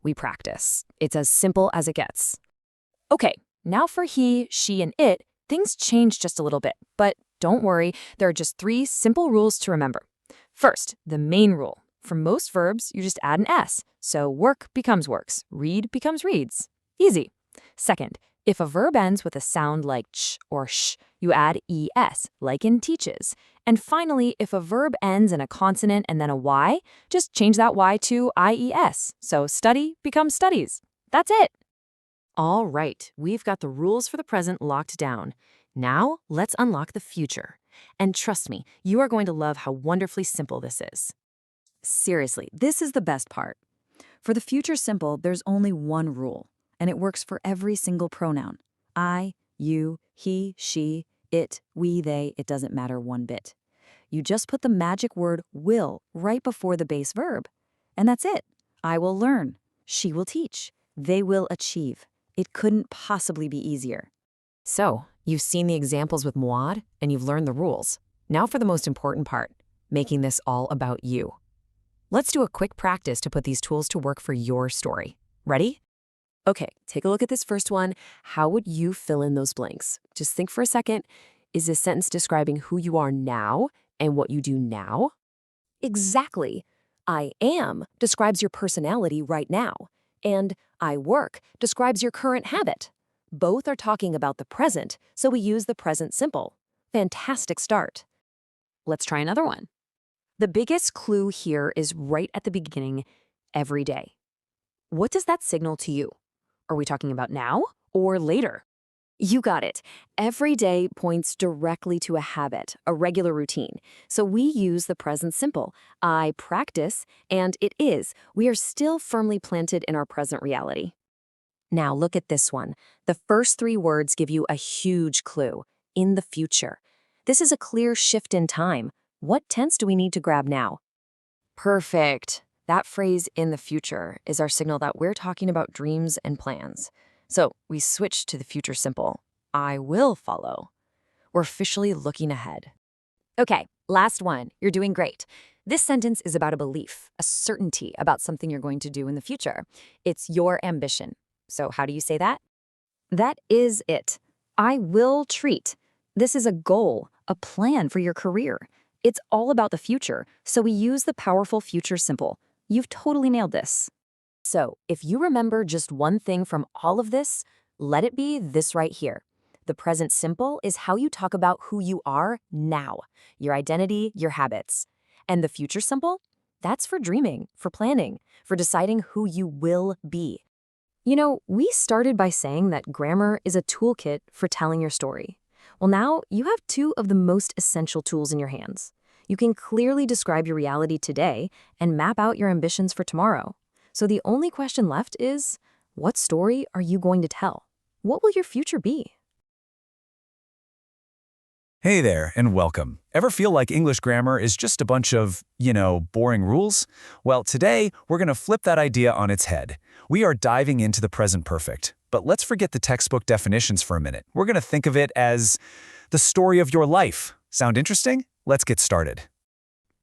we practice. It's as simple as it gets. Okay, now for he, she, and it, things change just a little bit. But don't worry, there are just 3 simple rules to remember. First, the main rule. For most verbs, you just add an S. So work becomes works, read becomes reads. Easy. Second, if a verb ends with a sound like ch or sh, you add es, like in teaches. And finally, if a verb ends in a consonant and then a y, just change that y to ies. So study becomes studies. That's it. All right, we've got the rules for the present locked down. Now, let's unlock the future. And trust me, you are going to love how wonderfully simple this is. Seriously, this is the best part. For the future simple, there's only one rule, and it works for every single pronoun. I, you, he, she, it, we, they, it doesn't matter one bit. You just put the magic word will right before the base verb. And that's it. I will learn. She will teach. They will achieve. It couldn't possibly be easier. So, you've seen the examples with Muad, and you've learned the rules. Now for the most important part, making this all about you. Let's do a quick practice to put these tools to work for your story. Ready? Okay, take a look at this first one. How would you fill in those blanks? Just think for a second. Is this sentence describing who you are now and what you do now? Exactly. I am describes your personality right now, and I work describes your current habit. Both are talking about the present, so we use the present simple. Fantastic start. Let's try another one. The biggest clue here is right at the beginning, every day. What does that signal to you? Are we talking about now or later? You got it. Every day points directly to a habit, a regular routine. So we use the present simple. I practice, and it is. We are still firmly planted in our present reality. Now look at this one. The first 3 words give you a huge clue. In the future. This is a clear shift in time. What tense do we need to grab now? Perfect. That phrase, in the future, is our signal that we're talking about dreams and plans. So we switch to the future simple. I will follow. We're officially looking ahead. Okay, last one. You're doing great. This sentence is about a belief, a certainty about something you're going to do in the future. It's your ambition. So how do you say that? That is it. I will treat. This is a goal, a plan for your career. It's all about the future, so we use the powerful future simple. You've totally nailed this. So, if you remember just one thing from all of this, let it be this right here. The present simple is how you talk about who you are now, your identity, your habits. And the future simple? That's for dreaming, for planning, for deciding who you will be. You know, we started by saying that grammar is a toolkit for telling your story. Well, now you have 2 of the most essential tools in your hands. You can clearly describe your reality today and map out your ambitions for tomorrow. So the only question left is, what story are you going to tell? What will your future be? Hey there, and welcome. Ever feel like English grammar is just a bunch of, boring rules? Well, today, we're going to flip that idea on its head. We are diving into the present perfect. But let's forget the textbook definitions for a minute. We're going to think of it as the story of your life. Sound interesting? Let's get started.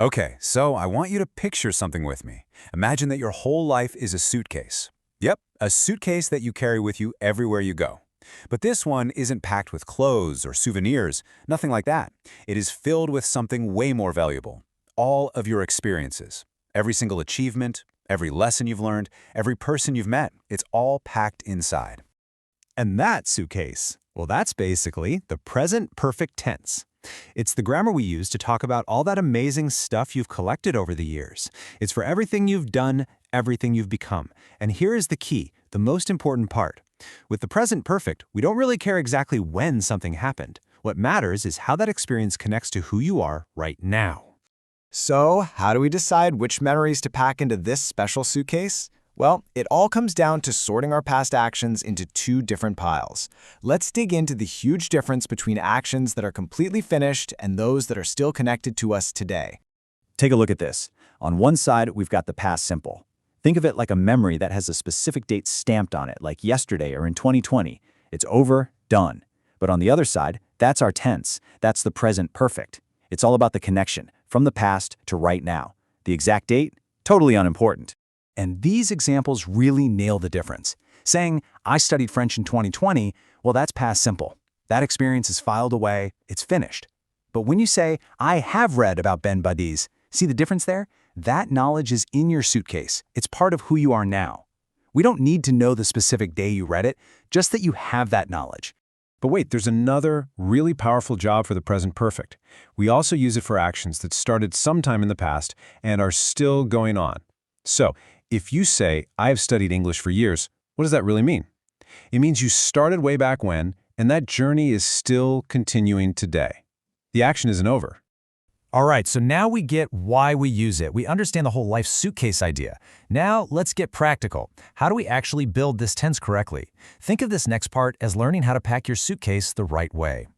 Okay, so I want you to picture something with me. Imagine that your whole life is a suitcase. Yep, a suitcase that you carry with you everywhere you go. But this one isn't packed with clothes or souvenirs, nothing like that. It is filled with something way more valuable. All of your experiences. Every single achievement, every lesson you've learned, every person you've met, it's all packed inside. And that suitcase, well, that's basically the present perfect tense. It's the grammar we use to talk about all that amazing stuff you've collected over the years. It's for everything you've done, everything you've become. And here is the key, the most important part. With the present perfect, we don't really care exactly when something happened. What matters is how that experience connects to who you are right now. So, how do we decide which memories to pack into this special suitcase? Well, it all comes down to sorting our past actions into 2 different piles. Let's dig into the huge difference between actions that are completely finished and those that are still connected to us today. Take a look at this. On one side, we've got the past simple. Think of it like a memory that has a specific date stamped on it, like yesterday or in 2020. It's over, done. But on the other side, that's our tense. That's the present perfect. It's all about the connection, from the past to right now. The exact date? Totally unimportant. And these examples really nail the difference. Saying, I studied French in 2020, well, that's past simple. That experience is filed away, it's finished. But when you say, I have read about Ben Buddies, see the difference there? That knowledge is in your suitcase. It's part of who you are now. We don't need to know the specific day you read it, just that you have that knowledge. But wait, there's another really powerful job for the present perfect. We also use it for actions that started sometime in the past and are still going on. So, if you say, I have studied English for years, what does that really mean? It means you started way back when, and that journey is still continuing today. The action isn't over. All right, so now we get why we use it. We understand the whole life suitcase idea. Now let's get practical. How do we actually build this tense correctly? Think of this next part as learning how to pack your suitcase the right way.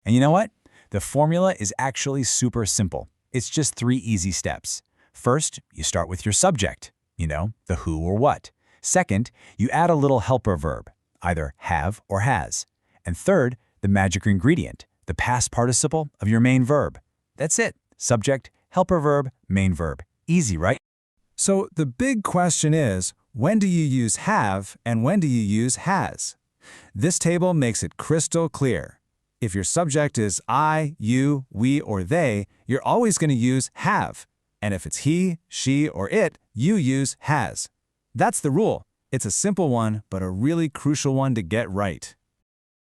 And you know what? The formula is actually super simple. It's just 3 easy steps. First, you start with your subject, the who or what. Second, you add a little helper verb, either have or has. And third, the magic ingredient, the past participle of your main verb. That's it. Subject, helper verb, main verb. Easy, right? So the big question is, when do you use have and when do you use has? This table makes it crystal clear. If your subject is I, you, we, or they, you're always going to use have. And if it's he, she, or it, you use has. That's the rule. It's a simple one, but a really crucial one to get right.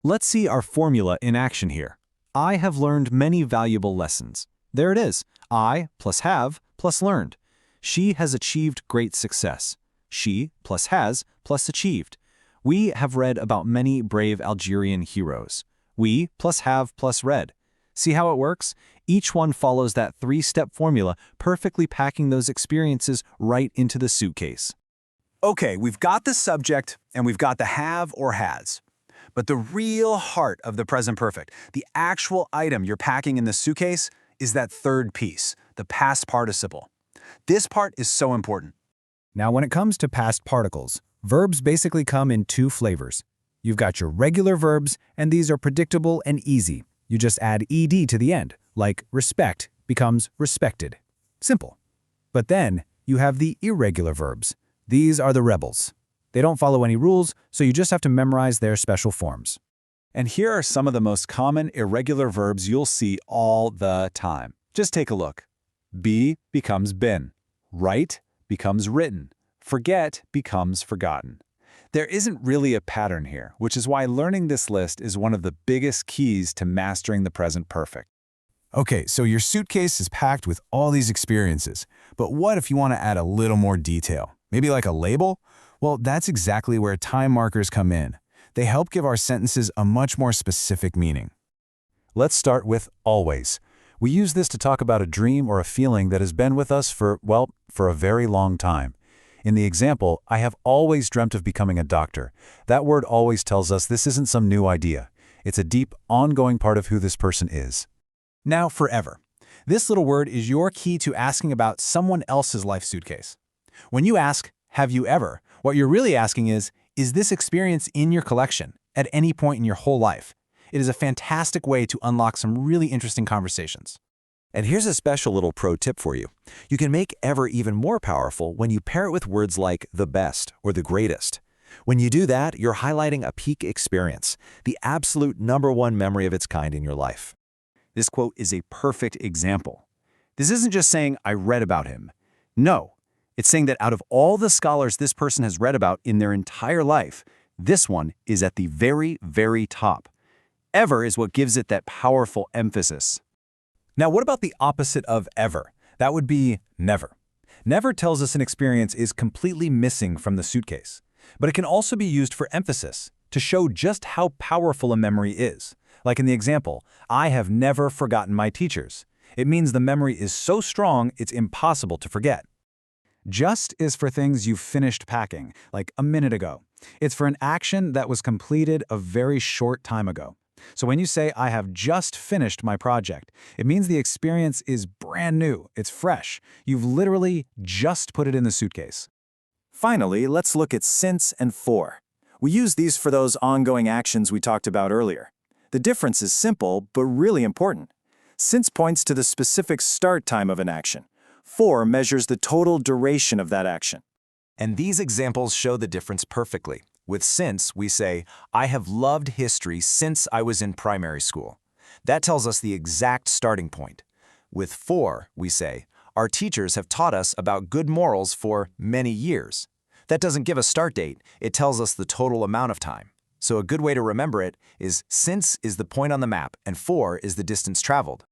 Let's see our formula in action here. I have learned many valuable lessons. There it is. I plus have plus learned. She has achieved great success. She plus has plus achieved. We have read about many brave Algerian heroes. We plus have plus read. See how it works? Each one follows that 3-step formula, perfectly packing those experiences right into the suitcase. Okay, we've got the subject and we've got the have or has. But the real heart of the present perfect, the actual item you're packing in the suitcase, is that third piece, the past participle. This part is so important. Now, when it comes to past particles, verbs basically come in 2 flavors. You've got your regular verbs, and these are predictable and easy. You just add ed to the end, like respect becomes respected. Simple. But then, you have the irregular verbs. These are the rebels. They don't follow any rules, so you just have to memorize their special forms. And here are some of the most common irregular verbs you'll see all the time. Just take a look. Be becomes been. Write becomes written. Forget becomes forgotten. There isn't really a pattern here, which is why learning this list is one of the biggest keys to mastering the present perfect. Okay, so your suitcase is packed with all these experiences, but what if you want to add a little more detail? Maybe like a label? Well, that's exactly where time markers come in. They help give our sentences a much more specific meaning. Let's start with always. We use this to talk about a dream or a feeling that has been with us for a very long time. In the example, I have always dreamt of becoming a doctor. That word always tells us this isn't some new idea. It's a deep, ongoing part of who this person is. Now, forever. This little word is your key to asking about someone else's life suitcase. When you ask, have you ever, what you're really asking is this experience in your collection at any point in your whole life? It is a fantastic way to unlock some really interesting conversations. And here's a special little pro tip for you. You can make ever even more powerful when you pair it with words like the best or the greatest. When you do that, you're highlighting a peak experience, the absolute #1 memory of its kind in your life. This quote is a perfect example. This isn't just saying, I read about him. No, it's saying that out of all the scholars this person has read about in their entire life, this one is at the very, very top. Ever is what gives it that powerful emphasis. Now, what about the opposite of ever? That would be never. Never tells us an experience is completely missing from the suitcase. But it can also be used for emphasis, to show just how powerful a memory is. Like in the example, I have never forgotten my teachers. It means the memory is so strong it's impossible to forget. Just is for things you've finished packing, like a minute ago. It's for an action that was completed a very short time ago. So when you say, I have just finished my project, it means the experience is brand new, it's fresh. You've literally just put it in the suitcase. Finally, let's look at since and for. We use these for those ongoing actions we talked about earlier. The difference is simple, but really important. Since points to the specific start time of an action. For measures the total duration of that action. And these examples show the difference perfectly. With since, we say, I have loved history since I was in primary school. That tells us the exact starting point. With for, we say, our teachers have taught us about good morals for many years. That doesn't give a start date, it tells us the total amount of time. So a good way to remember it is since is the point on the map and for is the distance traveled.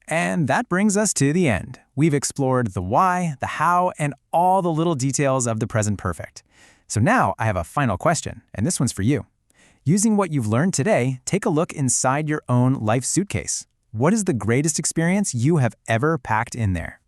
And that brings us to the end. We've explored the why, the how, and all the little details of the present perfect. So now I have a final question, and this one's for you. Using what you've learned today, take a look inside your own life suitcase. What is the greatest experience you have ever packed in there?